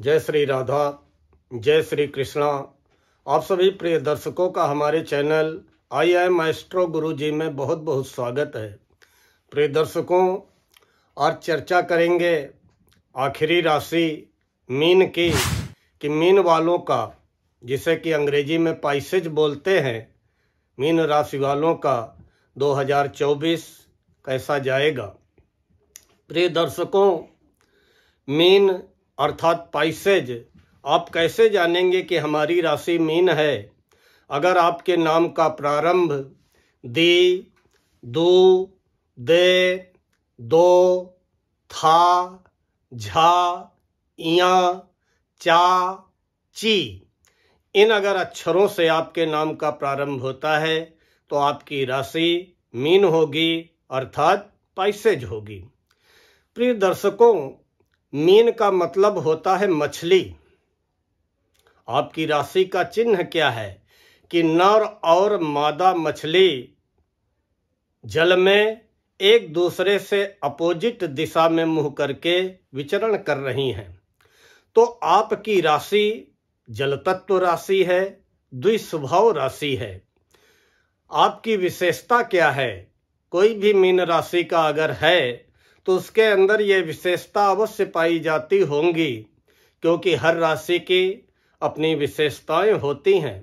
जय श्री राधा, जय श्री कृष्णा। आप सभी प्रिय दर्शकों का हमारे चैनल आई एम एस्ट्रो गुरुजी में बहुत बहुत स्वागत है। प्रिय दर्शकों, आज चर्चा करेंगे आखिरी राशि मीन की कि मीन वालों का, जिसे कि अंग्रेजी में पाइसेज बोलते हैं, मीन राशि वालों का 2024 कैसा जाएगा। प्रिय दर्शकों, मीन अर्थात पाइसेज आप कैसे जानेंगे कि हमारी राशि मीन है? अगर आपके नाम का प्रारंभ दी, दू, दे, दो, था, झा, इया, चा, ची इन अगर अक्षरों से आपके नाम का प्रारंभ होता है तो आपकी राशि मीन होगी अर्थात पाइसेज होगी। प्रिय दर्शकों, मीन का मतलब होता है मछली। आपकी राशि का चिन्ह क्या है कि नर और मादा मछली जल में एक दूसरे से अपोजिट दिशा में मुंह करके विचरण कर रही हैं। तो आपकी राशि जल तत्व राशि है, द्विस्वभाव राशि है। आपकी विशेषता क्या है? कोई भी मीन राशि का अगर है तो उसके अंदर ये विशेषता अवश्य पाई जाती होंगी, क्योंकि हर राशि की अपनी विशेषताएं होती हैं।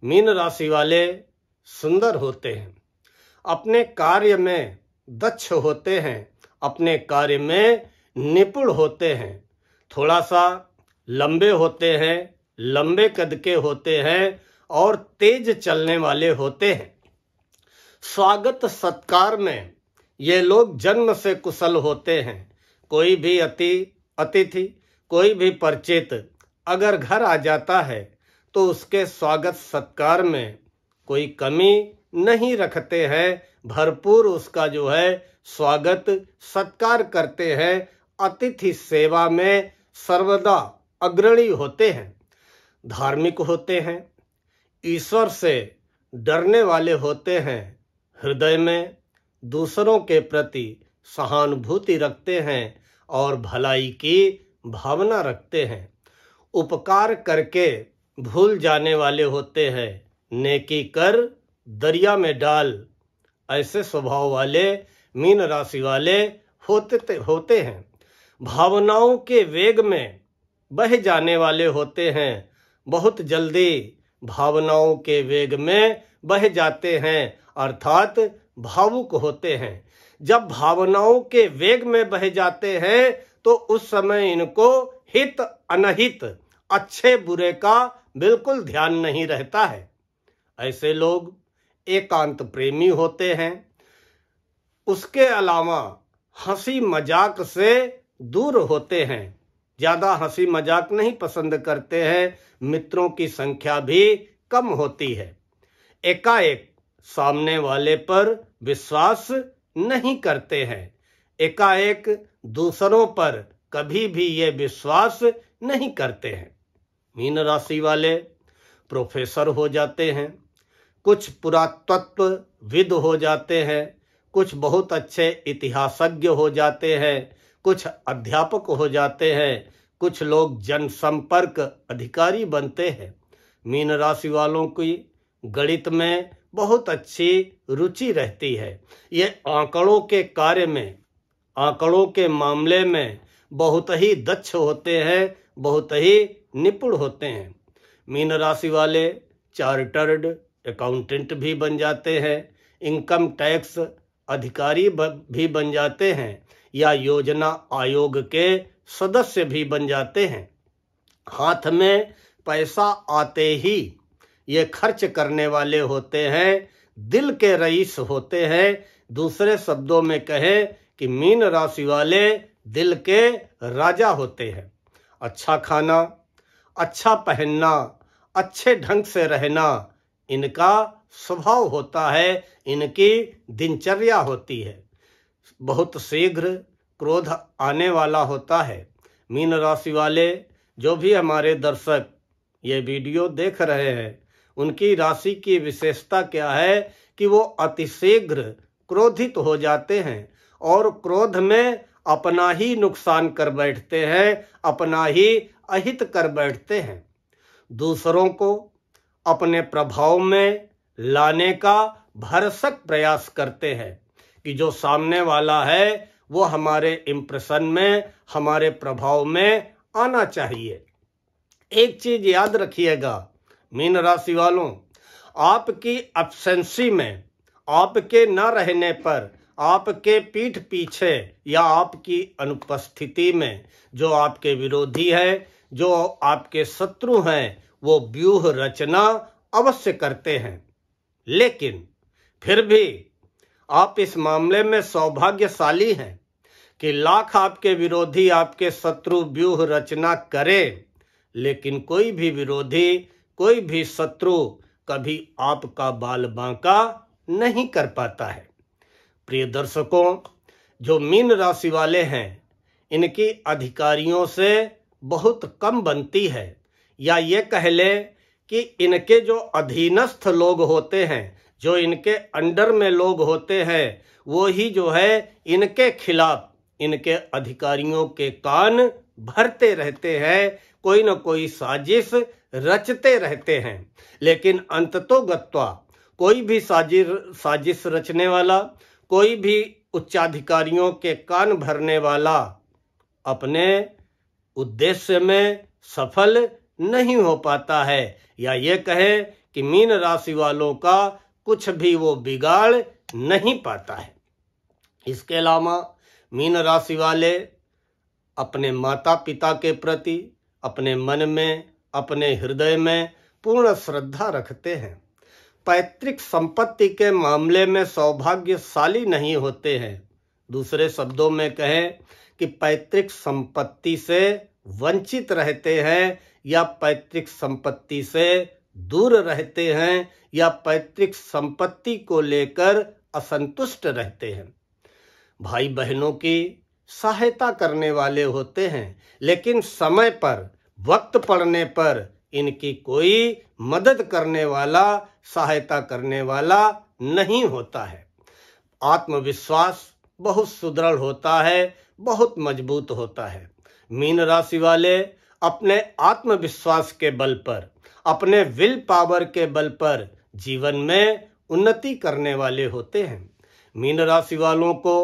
मीन राशि वाले सुंदर होते हैं, अपने कार्य में दक्ष होते हैं, अपने कार्य में निपुण होते हैं, थोड़ा सा लंबे होते हैं, लंबे कद के होते हैं और तेज चलने वाले होते हैं। स्वागत सत्कार में ये लोग जन्म से कुशल होते हैं। कोई भी अतिथि, कोई भी परिचित अगर घर आ जाता है तो उसके स्वागत सत्कार में कोई कमी नहीं रखते हैं, भरपूर उसका जो है स्वागत सत्कार करते हैं। अतिथि सेवा में सर्वदा अग्रणी होते हैं, धार्मिक होते हैं, ईश्वर से डरने वाले होते हैं, हृदय में दूसरों के प्रति सहानुभूति रखते हैं और भलाई की भावना रखते हैं। उपकार करके भूल जाने वाले होते हैं, नेकी कर दरिया में डाल, ऐसे स्वभाव वाले मीन राशि वाले होते हैं। भावनाओं के वेग में बह जाने वाले होते हैं, बहुत जल्दी भावनाओं के वेग में बह जाते हैं अर्थात भावुक होते हैं। जब भावनाओं के वेग में बह जाते हैं तो उस समय इनको हित अनहित, अच्छे बुरे का बिल्कुल ध्यान नहीं रहता है। ऐसे लोग एकांत प्रेमी होते हैं। उसके अलावा हंसी मजाक से दूर होते हैं, ज्यादा हंसी मजाक नहीं पसंद करते हैं, मित्रों की संख्या भी कम होती है। एकाएक सामने वाले पर विश्वास नहीं करते हैं, एकाएक दूसरों पर कभी भी ये विश्वास नहीं करते हैं। मीन राशि वाले प्रोफेसर हो जाते हैं, कुछ पुरातत्वविद हो जाते हैं, कुछ बहुत अच्छे इतिहासज्ञ हो जाते हैं, कुछ अध्यापक हो जाते हैं, कुछ लोग जनसंपर्क अधिकारी बनते हैं। मीन राशि वालों की गणित में बहुत अच्छी रुचि रहती है। ये आंकड़ों के कार्य में, आंकड़ों के मामले में बहुत ही दक्ष होते हैं, बहुत ही निपुण होते हैं। मीन राशि वाले चार्टर्ड अकाउंटेंट भी बन जाते हैं, इनकम टैक्स अधिकारी भी बन जाते हैं या योजना आयोग के सदस्य भी बन जाते हैं। हाथ में पैसा आते ही ये खर्च करने वाले होते हैं, दिल के रईस होते हैं। दूसरे शब्दों में कहें कि मीन राशि वाले दिल के राजा होते हैं। अच्छा खाना, अच्छा पहनना, अच्छे ढंग से रहना इनका स्वभाव होता है, इनकी दिनचर्या होती है। बहुत शीघ्र क्रोध आने वाला होता है। मीन राशि वाले जो भी हमारे दर्शक ये वीडियो देख रहे हैं, उनकी राशि की विशेषता क्या है कि वो अतिशीघ्र क्रोधित हो जाते हैं और क्रोध में अपना ही नुकसान कर बैठते हैं, अपना ही अहित कर बैठते हैं। दूसरों को अपने प्रभाव में लाने का भरसक प्रयास करते हैं कि जो सामने वाला है वो हमारे इम्प्रेशन में, हमारे प्रभाव में आना चाहिए। एक चीज याद रखिएगा मीन राशि वालों, आपकी एब्सेंसी में, आपके न रहने पर, आपके पीठ पीछे या आपकी अनुपस्थिति में जो आपके विरोधी है, जो आपके शत्रु हैं, वो व्यूह रचना अवश्य करते हैं। लेकिन फिर भी आप इस मामले में सौभाग्यशाली हैं कि लाख आपके विरोधी, आपके शत्रु व्यूह रचना करें, लेकिन कोई भी विरोधी, कोई भी शत्रु कभी आपका बाल बांका नहीं कर पाता है। प्रिय दर्शकों, जो मीन राशि वाले हैं इनकी अधिकारियों से बहुत कम बनती है, या ये कह ले कि इनके जो अधीनस्थ लोग होते हैं, जो इनके अंडर में लोग होते हैं, वो ही जो है इनके खिलाफ, इनके अधिकारियों के कान भरते रहते हैं, कोई न कोई साजिश रचते रहते हैं। लेकिन अंततोगत्वा कोई भी साजिश रचने वाला, कोई भी उच्चाधिकारियों के कान भरने वाला अपने उद्देश्य में सफल नहीं हो पाता है, या ये कहे कि मीन राशि वालों का कुछ भी वो बिगाड़ नहीं पाता है। इसके अलावा मीन राशि वाले अपने माता पिता के प्रति अपने मन में, अपने हृदय में पूर्ण श्रद्धा रखते हैं। पैतृक संपत्ति के मामले में सौभाग्यशाली नहीं होते हैं। दूसरे शब्दों में कहें कि पैतृक संपत्ति से वंचित रहते हैं, या पैतृक संपत्ति से दूर रहते हैं, या पैतृक संपत्ति को लेकर असंतुष्ट रहते हैं। भाई बहनों की सहायता करने वाले होते हैं, लेकिन समय पर, वक्त पड़ने पर इनकी कोई मदद करने वाला, सहायता करने वाला नहीं होता है। आत्मविश्वास बहुत सुदृढ़ होता है, बहुत मजबूत होता है। मीन राशि वाले अपने आत्मविश्वास के बल पर, अपने विल पावर के बल पर जीवन में उन्नति करने वाले होते हैं। मीन राशि वालों को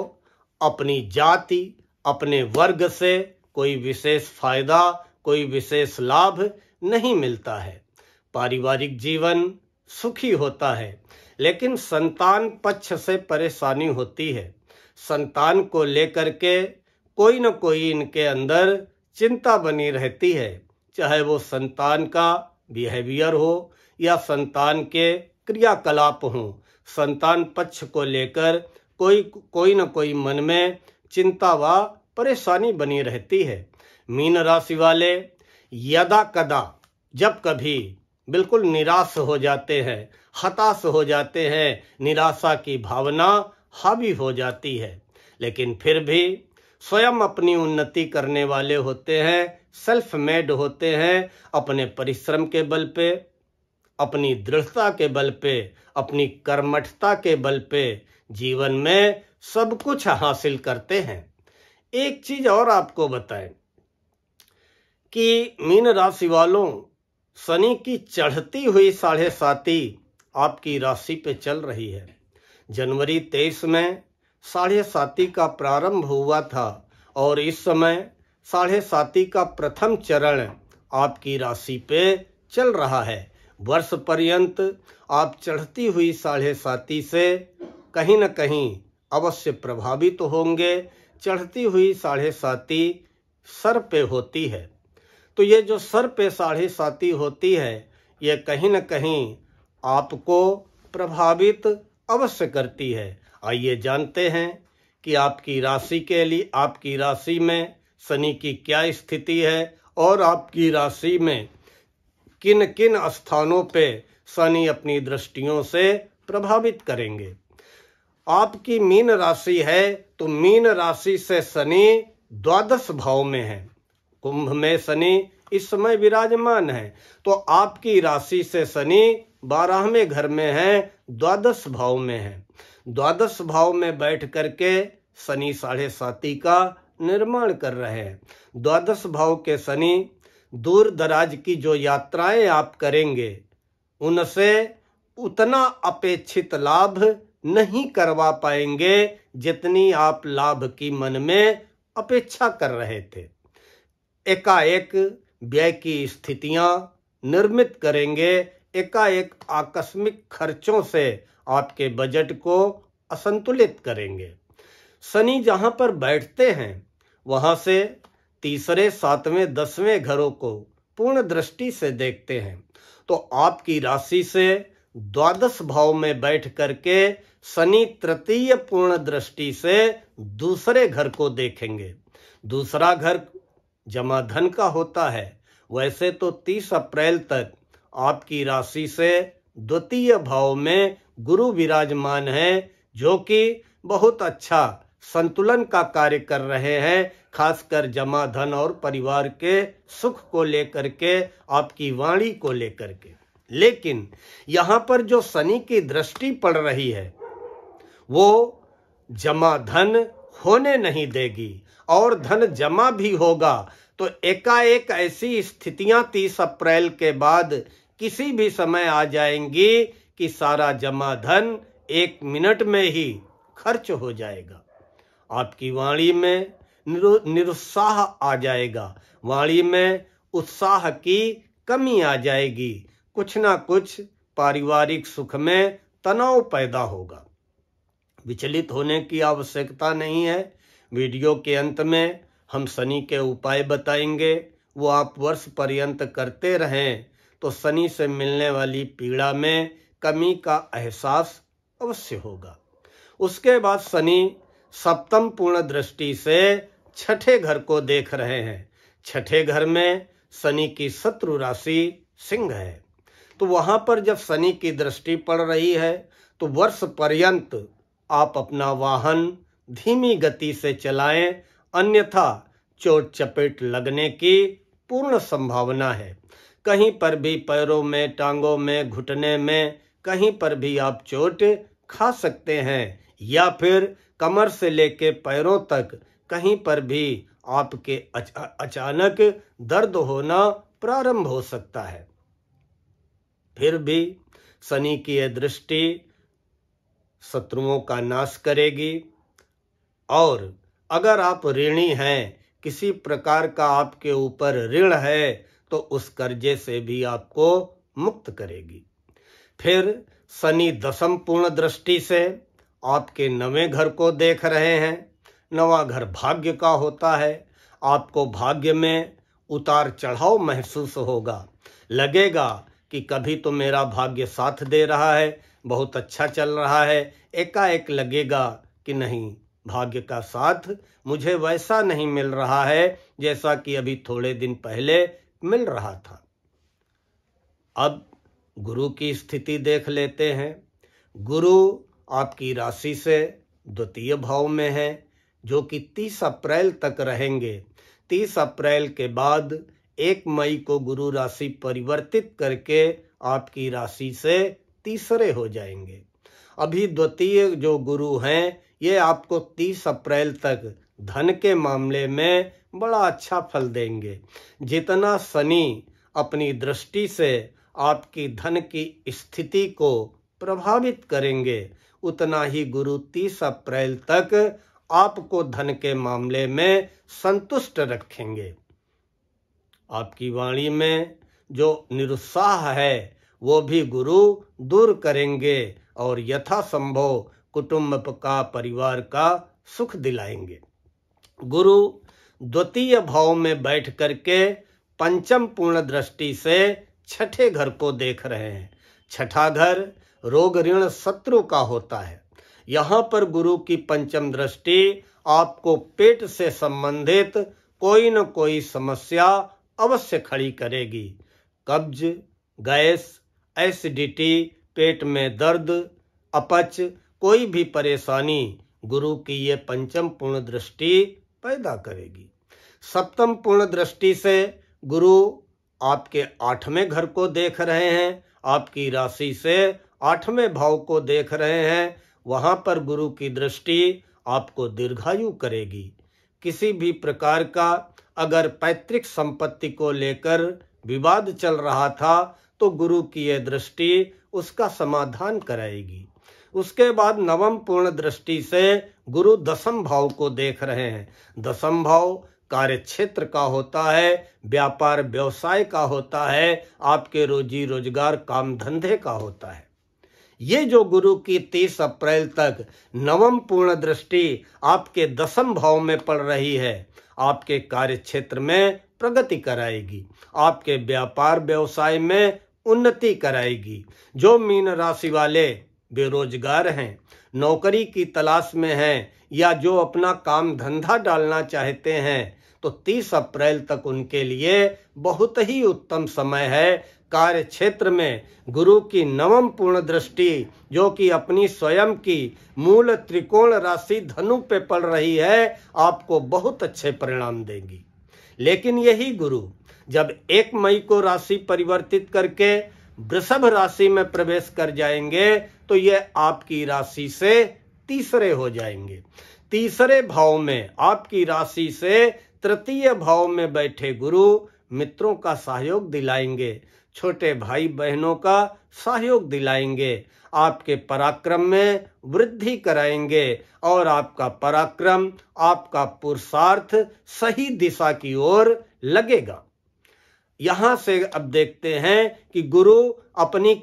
अपनी जाति, अपने वर्ग से कोई विशेष फायदा, कोई विशेष लाभ नहीं मिलता है। पारिवारिक जीवन सुखी होता है, लेकिन संतान पक्ष से परेशानी होती है। संतान को लेकर के कोई न कोई इनके अंदर चिंता बनी रहती है, चाहे वो संतान का बिहेवियर हो या संतान के क्रियाकलाप हो। संतान पक्ष को लेकर कोई न कोई मन में चिंता व परेशानी बनी रहती है। मीन राशि वाले यदा कदा जब कभी बिल्कुल निराश हो जाते हैं, हताश हो जाते हैं, निराशा की भावना हावी हो जाती है, लेकिन फिर भी स्वयं अपनी उन्नति करने वाले होते हैं, सेल्फ मेड होते हैं। अपने परिश्रम के बल पे, अपनी दृढ़ता के बल पे, अपनी कर्मठता के बल पे जीवन में सब कुछ हासिल करते हैं। एक चीज और आपको बताएं कि मीन राशि वालों, शनि की चढ़ती हुई 7.5 आपकी राशि पे चल रही है। जनवरी 23 में 7.5 का प्रारंभ हुआ था, और इस समय 7.5 का प्रथम चरण आपकी राशि पे चल रहा है। वर्ष पर्यंत आप चढ़ती हुई 7.5 से कहीं न कहीं अवश्य प्रभावित होंगे। चढ़ती हुई 7.5 सर पे होती है, तो ये जो सर पे 7.5 होती है, ये कहीं न कहीं आपको प्रभावित अवश्य करती है। आइए जानते हैं कि आपकी राशि के लिए, आपकी राशि में शनि की क्या स्थिति है, और आपकी राशि में किन किन स्थानों पे शनि अपनी दृष्टियों से प्रभावित करेंगे। आपकी मीन राशि है, तो मीन राशि से शनि 12 भाव में है। कुंभ में शनि इस समय विराजमान है, तो आपकी राशि से शनि 12वें घर में है, 12 भाव में है। 12 भाव में बैठ करके शनि 7.5 का निर्माण कर रहे हैं। 12 भाव के शनि दूर दराज की जो यात्राएं आप करेंगे उनसे उतना अपेक्षित लाभ नहीं करवा पाएंगे जितनी आप लाभ की मन में अपेक्षा कर रहे थे। एकाएक व्यय की स्थितियां निर्मित करेंगे, एकाएक आकस्मिक खर्चों से आपके बजट को असंतुलित करेंगे। शनि जहां पर बैठते हैं वहां से तीसरे, सातवें, 10वें घरों को पूर्ण दृष्टि से देखते हैं, तो आपकी राशि से द्वादश भाव में बैठ करके शनि तृतीय पूर्ण दृष्टि से दूसरे घर को देखेंगे। दूसरा घर जमा धन का होता है। वैसे तो 30 अप्रैल तक आपकी राशि से द्वितीय भाव में गुरु विराजमान है, जो कि बहुत अच्छा संतुलन का कार्य कर रहे हैं, खासकर जमा धन और परिवार के सुख को लेकर के, आपकी वाणी को लेकर के। लेकिन यहाँ पर जो शनि की दृष्टि पड़ रही है वो जमा धन होने नहीं देगी, और धन जमा भी होगा तो एकाएक ऐसी स्थितियां 30 अप्रैल के बाद किसी भी समय आ जाएंगी कि सारा जमा धन 1 मिनट में ही खर्च हो जाएगा। आपकी वाणी में निरुत्साह आ जाएगा, वाणी में उत्साह की कमी आ जाएगी, कुछ ना कुछ पारिवारिक सुख में तनाव पैदा होगा। विचलित होने की आवश्यकता नहीं है। वीडियो के अंत में हम शनि के उपाय बताएंगे, वो आप वर्ष पर्यंत करते रहें तो शनि से मिलने वाली पीड़ा में कमी का एहसास अवश्य होगा। उसके बाद शनि सप्तम पूर्ण दृष्टि से छठे घर को देख रहे हैं। छठे घर में शनि की शत्रु राशि सिंह है, तो वहां पर जब शनि की दृष्टि पड़ रही है तो वर्ष पर्यंत आप अपना वाहन धीमी गति से चलाएं, अन्यथा चोट चपेट लगने की पूर्ण संभावना है। कहीं पर भी पैरों में, टांगों में, घुटने में कहीं पर भी आप चोट खा सकते हैं, या फिर कमर से लेके पैरों तक कहीं पर भी आपके अचानक दर्द होना प्रारंभ हो सकता है। फिर भी शनि की यह दृष्टि शत्रुओं का नाश करेगी, और अगर आप ऋणी हैं, किसी प्रकार का आपके ऊपर ऋण है, तो उस कर्जे से भी आपको मुक्त करेगी। फिर शनि दशम पूर्ण दृष्टि से आपके 9वें घर को देख रहे हैं। 9वां घर भाग्य का होता है। आपको भाग्य में उतार चढ़ाव महसूस होगा, लगेगा कि कभी तो मेरा भाग्य साथ दे रहा है, बहुत अच्छा चल रहा है, एकाएक लगेगा कि नहीं, भाग्य का साथ मुझे वैसा नहीं मिल रहा है जैसा कि अभी थोड़े दिन पहले मिल रहा था। अब गुरु की स्थिति देख लेते हैं। गुरु आपकी राशि से द्वितीय भाव में है, जो कि 30 अप्रैल तक रहेंगे। 30 अप्रैल के बाद 1 मई को गुरु राशि परिवर्तित करके आपकी राशि से तीसरे हो जाएंगे। अभी द्वितीय जो गुरु हैं ये आपको 30 अप्रैल तक धन के मामले में बड़ा अच्छा फल देंगे। जितना शनि अपनी दृष्टि से आपकी धन की स्थिति को प्रभावित करेंगे, उतना ही गुरु 30 अप्रैल तक आपको धन के मामले में संतुष्ट रखेंगे। आपकी वाणी में जो निरुत्साह है वो भी गुरु दूर करेंगे और यथासंभव कुटुंब का, परिवार का सुख दिलाएंगे। गुरु द्वितीय भाव में बैठ करके पंचम पूर्ण दृष्टि से छठे घर को देख रहे हैं। छठा घर रोग ऋण शत्रु का होता है। यहाँ पर गुरु की पंचम दृष्टि आपको पेट से संबंधित कोई न कोई समस्या अवश्य खड़ी करेगी। कब्ज, गैस, एसिडिटी, पेट में दर्द, अपच, कोई भी परेशानी गुरु की ये पंचम पूर्ण दृष्टि पैदा करेगी। सप्तम पूर्ण दृष्टि से गुरु आपके 8वें घर को देख रहे हैं, आपकी राशि से 8वें भाव को देख रहे हैं। वहां पर गुरु की दृष्टि आपको दीर्घायु करेगी। किसी भी प्रकार का अगर पैतृक संपत्ति को लेकर विवाद चल रहा था तो गुरु की यह दृष्टि उसका समाधान कराएगी। उसके बाद नवम पूर्ण दृष्टि से गुरु दसम भाव को देख रहे हैं। दसम भाव कार्य क्षेत्र का होता है, व्यापार व्यवसाय का होता है, आपके रोजी रोजगार काम धंधे का होता है। ये जो गुरु की 30 अप्रैल तक नवम पूर्ण दृष्टि आपके दसम भाव में पड़ रही है, आपके कार्य क्षेत्र में प्रगति कराएगी, आपके व्यापार व्यवसाय में उन्नति कराएगी। जो मीन राशि वाले बेरोजगार हैं, नौकरी की तलाश में हैं या जो अपना काम धंधा डालना चाहते हैं, तो 30 अप्रैल तक उनके लिए बहुत ही उत्तम समय है। कार्य क्षेत्र में गुरु की नवम पूर्ण दृष्टि जो कि अपनी स्वयं की मूल त्रिकोण राशि धनु पे पड़ रही है, आपको बहुत अच्छे परिणाम देगी। लेकिन यही गुरु जब 1 मई को राशि परिवर्तित करके वृषभ राशि में प्रवेश कर जाएंगे तो ये आपकी राशि से तीसरे हो जाएंगे। तीसरे भाव में आपकी राशि से तृतीय भाव में बैठे गुरु मित्रों का सहयोग दिलाएंगे, छोटे भाई बहनों का सहयोग दिलाएंगे, आपके पराक्रम में वृद्धि कराएंगे और आपका पराक्रम, आपका पुरुषार्थ सही दिशा की ओर लगेगा। यहां से अब देखते हैं कि गुरु अपनी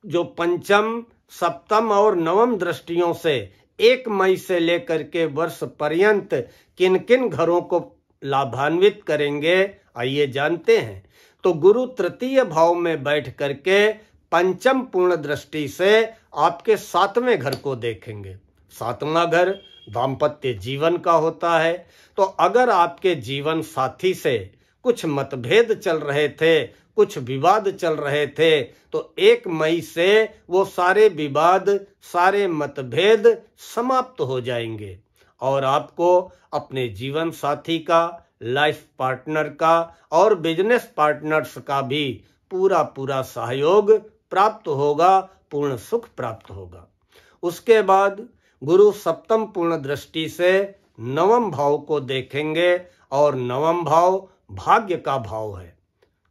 जो पंचम, सप्तम और नवम दृष्टियों से 1 मई से लेकर के वर्ष पर्यंत किन किन घरों को लाभान्वित करेंगे, आइए जानते हैं। तो गुरु तृतीय भाव में बैठ करके पंचम पूर्ण दृष्टि से आपके 7वें घर को देखेंगे। 7वां घर दाम्पत्य जीवन का होता है। तो अगर आपके जीवन साथी से कुछ मतभेद चल रहे थे, कुछ विवाद चल रहे थे, तो 1 मई से वो सारे विवाद, सारे मतभेद समाप्त हो जाएंगे और आपको अपने जीवन साथी का, लाइफ पार्टनर का और बिजनेस पार्टनर्स का भी पूरा सहयोग प्राप्त होगा, पूर्ण सुख प्राप्त होगा। उसके बाद गुरु सप्तम पूर्ण दृष्टि से नवम भाव को देखेंगे और नवम भाव भाग्य का भाव है।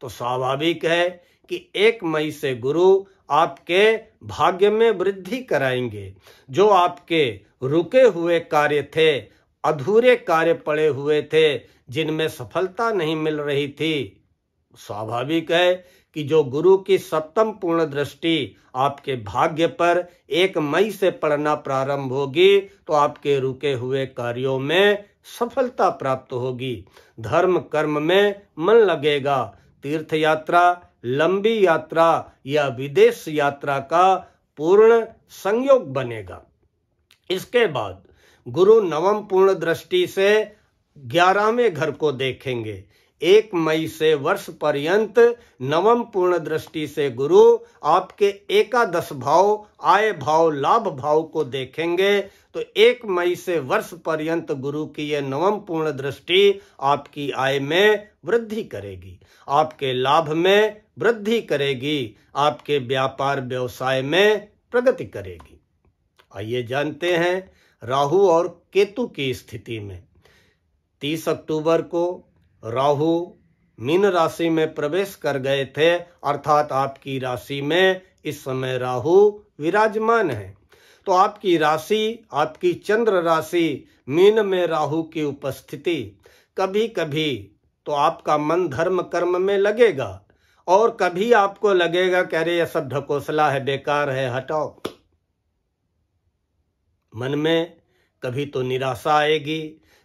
तो स्वाभाविक है कि 1 मई से गुरु आपके भाग्य में वृद्धि कराएंगे। जो आपके रुके हुए कार्य थे, अधूरे कार्य पड़े हुए थे, जिनमें सफलता नहीं मिल रही थी, स्वाभाविक है कि जो गुरु की सप्तम पूर्ण दृष्टि आपके भाग्य पर 1 मई से पड़ना प्रारंभ होगी तो आपके रुके हुए कार्यों में सफलता प्राप्त होगी। धर्म कर्म में मन लगेगा। तीर्थ यात्रा, लंबी यात्रा या विदेश यात्रा का पूर्ण संयोग बनेगा। इसके बाद गुरु नवम पूर्ण दृष्टि से 11वें घर को देखेंगे। 1 मई से वर्ष पर्यंत नवम पूर्ण दृष्टि से गुरु आपके एकादश भाव, आय भाव, लाभ भाव को देखेंगे। तो 1 मई से वर्ष पर्यंत गुरु की यह नवम पूर्ण दृष्टि आपकी आय में वृद्धि करेगी, आपके लाभ में वृद्धि करेगी, आपके व्यापार व्यवसाय में प्रगति करेगी। आइए जानते हैं राहु और केतु की स्थिति में। 30 अक्टूबर को राहु मीन राशि में प्रवेश कर गए थे, अर्थात आपकी राशि में इस समय राहु विराजमान है। तो आपकी राशि, आपकी चंद्र राशि मीन में राहु की उपस्थिति, कभी कभी तो आपका मन धर्म कर्म में लगेगा और कभी आपको लगेगा कि अरे यह सब ढकोसला है, बेकार है, हटाओ। मन में कभी तो निराशा आएगी,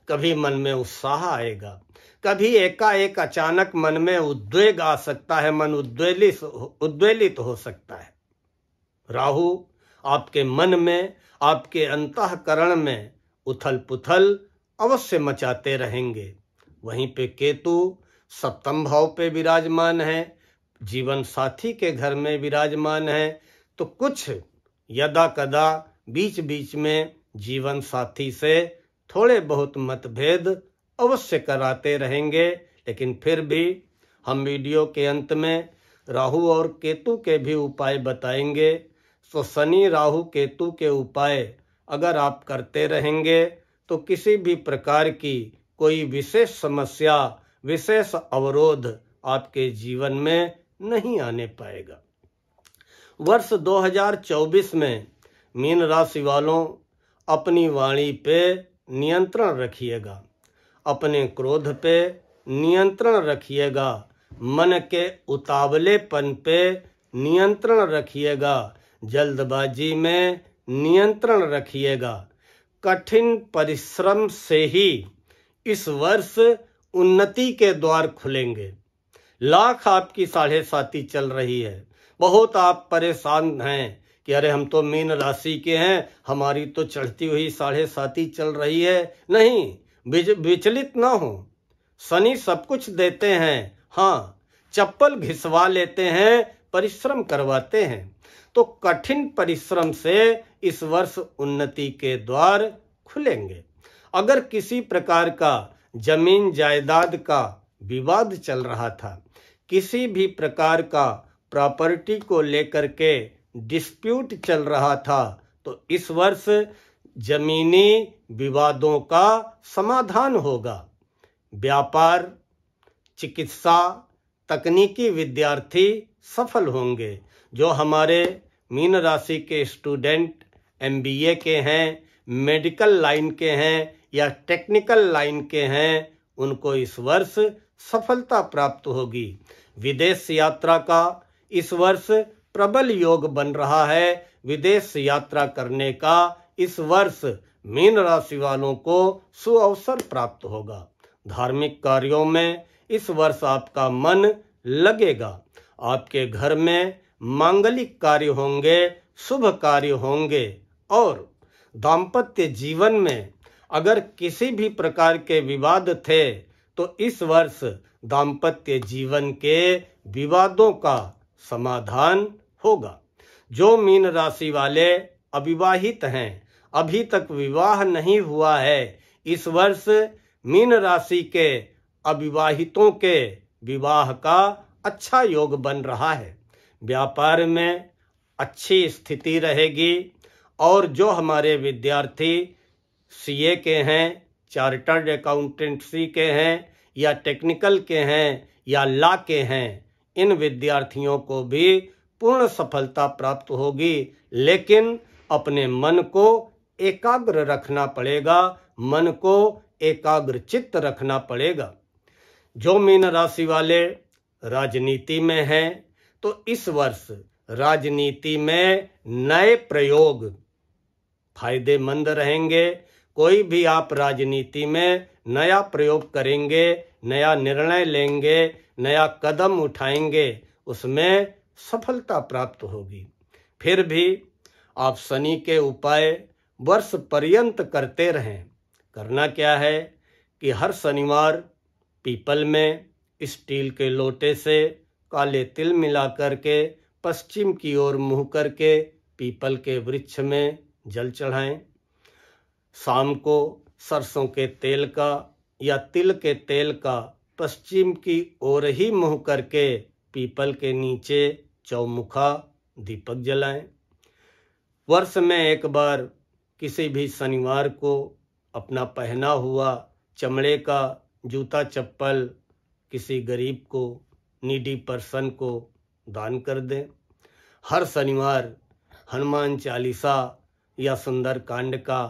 कभी मन में उत्साह आएगा, कभी एकाएक अचानक मन में उद्वेग आ सकता है, मन उद्वेलित हो सकता है। राहु आपके मन में, आपके अंतःकरण में उथल पुथल अवश्य मचाते रहेंगे। वहीं पे केतु सप्तम भाव पे विराजमान है, जीवन साथी के घर में विराजमान है। तो कुछ यदा कदा बीच बीच में जीवन साथी से थोड़े बहुत मतभेद अवश्य कराते रहेंगे, लेकिन फिर भी हम वीडियो के अंत में राहु और केतु के भी उपाय बताएंगे। तो शनि राहु केतु के उपाय अगर आप करते रहेंगे तो किसी भी प्रकार की कोई विशेष समस्या, विशेष अवरोध आपके जीवन में नहीं आने पाएगा। वर्ष 2024 में मीन राशि वालों अपनी वाणी पे नियंत्रण रखिएगा, अपने क्रोध पे नियंत्रण रखिएगा, मन के उतावलेपन पे नियंत्रण रखिएगा, जल्दबाजी में नियंत्रण रखिएगा। कठिन परिश्रम से ही इस वर्ष उन्नति के द्वार खुलेंगे। लाख आपकी साढ़े साती चल रही है, बहुत आप परेशान हैं कि अरे हम तो मीन राशि के हैं, हमारी तो चढ़ती हुई साढ़े साती चल रही है। नहीं, विचलित ना हो। शनि सब कुछ देते हैं, हाँ, चप्पल घिसवा लेते हैं, परिश्रम करवाते हैं। तो कठिन परिश्रम से इस वर्ष उन्नति के द्वार खुलेंगे। अगर किसी प्रकार का जमीन जायदाद का विवाद चल रहा था, किसी भी प्रकार का प्रॉपर्टी को लेकर के डिस्प्यूट चल रहा था, तो इस वर्ष जमीनी विवादों का समाधान होगा। व्यापार, चिकित्सा, तकनीकी विद्यार्थी सफल होंगे। जो हमारे मीन राशि के स्टूडेंट MBA के हैं, मेडिकल लाइन के हैं या टेक्निकल लाइन के हैं, उनको इस वर्ष सफलता प्राप्त होगी। विदेश यात्रा का इस वर्ष प्रबल योग बन रहा है। विदेश यात्रा करने का इस वर्ष मीन राशि वालों को सुअवसर प्राप्त होगा। धार्मिक कार्यों में इस वर्ष आपका मन लगेगा। आपके घर में मांगलिक कार्य होंगे, शुभ कार्य होंगे। और दाम्पत्य जीवन में अगर किसी भी प्रकार के विवाद थे, तो इस वर्ष दाम्पत्य जीवन के विवादों का समाधान होगा। जो मीन राशि वाले अविवाहित हैं, अभी तक विवाह नहीं हुआ है, इस वर्ष मीन राशि के अविवाहितों के विवाह का अच्छा योग बन रहा है। व्यापार में अच्छी स्थिति रहेगी। और जो हमारे विद्यार्थी CA के हैं, चार्टर्ड अकाउंटेंसी के हैं या टेक्निकल के हैं या लॉ के हैं, इन विद्यार्थियों को भी पूर्ण सफलता प्राप्त होगी। लेकिन अपने मन को एकाग्र रखना पड़ेगा, मन को एकाग्रचित्त रखना पड़ेगा। जो मीन राशि वाले राजनीति में हैं, तो इस वर्ष राजनीति में नए प्रयोग फायदेमंद रहेंगे। कोई भी आप राजनीति में नया प्रयोग करेंगे, नया निर्णय लेंगे, नया कदम उठाएंगे, उसमें सफलता प्राप्त होगी। फिर भी आप शनि के उपाय वर्ष पर्यंत करते रहें। करना क्या है कि हर शनिवार पीपल में स्टील के लोटे से काले तिल मिला करके पश्चिम की ओर मुंह करके पीपल के वृक्ष में जल चढ़ाएं। शाम को सरसों के तेल का या तिल के तेल का पश्चिम की ओर ही मुंह करके पीपल के नीचे चौमुखा दीपक जलाएं। वर्ष में एक बार किसी भी शनिवार को अपना पहना हुआ चमड़े का जूता चप्पल किसी गरीब को, नीडी पर्सन को दान कर दें। हर शनिवार हनुमान चालीसा या सुंदर कांड का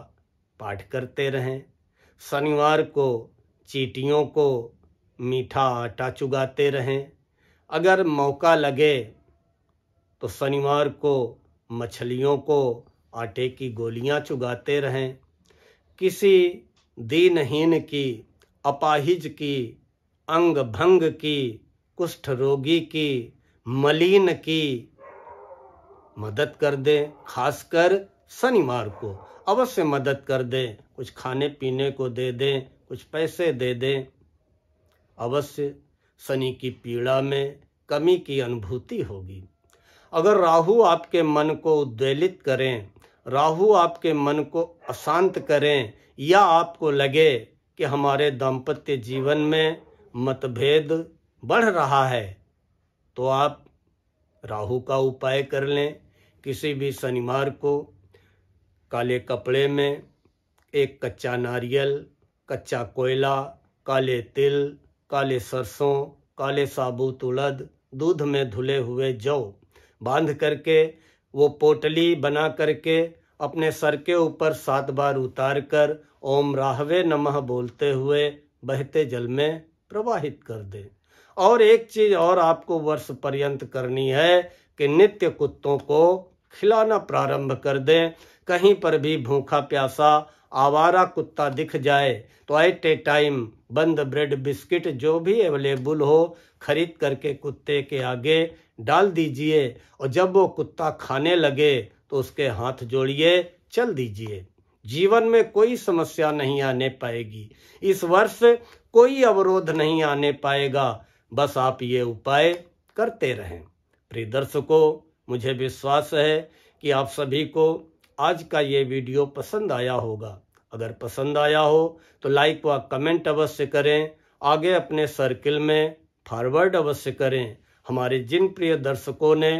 पाठ करते रहें। शनिवार को चींटियों को मीठा आटा चुगाते रहें। अगर मौका लगे तो शनिवार को मछलियों को आटे की गोलियां चुगाते रहें। किसी दीनहीन की, अपाहिज की, अंग भंग की, कुष्ठ रोगी की, मलिन की मदद कर दें। खासकर शनिवार को अवश्य मदद कर दें। कुछ खाने पीने को दे दें, कुछ पैसे दे दें। अवश्य शनि की पीड़ा में कमी की अनुभूति होगी। अगर राहु आपके मन को उद्वेलित करें, राहु आपके मन को अशांत करें, या आपको लगे कि हमारे दाम्पत्य जीवन में मतभेद बढ़ रहा है, तो आप राहु का उपाय कर लें। किसी भी शनिवार को काले कपड़े में एक कच्चा नारियल कच्चा कोयला, काले तिल, काले सरसों, काले साबुत उड़द, दूध में धुले हुए जौ बांध करके वो पोटली बना करके अपने सर के ऊपर 7 बार उतार कर ओम राहवे नमः बोलते हुए बहते जल में प्रवाहित कर दे। और एक चीज और आपको वर्ष पर्यंत करनी है कि नित्य कुत्तों को खिलाना प्रारंभ कर दें। कहीं पर भी भूखा प्यासा आवारा कुत्ता दिख जाए तो एट ए टाइम बंद ब्रेड बिस्किट जो भी अवेलेबल हो खरीद करके कुत्ते के आगे डाल दीजिए, और जब वो कुत्ता खाने लगे तो उसके हाथ जोड़िए, चल दीजिए। जीवन में कोई समस्या नहीं आने पाएगी, इस वर्ष कोई अवरोध नहीं आने पाएगा। बस आप ये उपाय करते रहें। प्रिय दर्शकों, मुझे विश्वास है कि आप सभी को आज का ये वीडियो पसंद आया होगा। अगर पसंद आया हो तो लाइक व कमेंट अवश्य करें, आगे अपने सर्किल में फॉरवर्ड अवश्य करें। हमारे जिन प्रिय दर्शकों ने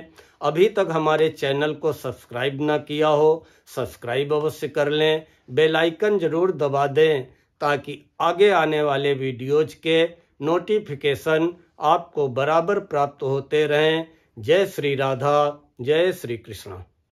अभी तक हमारे चैनल को सब्सक्राइब ना किया हो, सब्सक्राइब अवश्य कर लें, बेल आइकन जरूर दबा दें ताकि आगे आने वाले वीडियोज के नोटिफिकेशन आपको बराबर प्राप्त होते रहें। जय श्री राधा, जय श्री कृष्ण।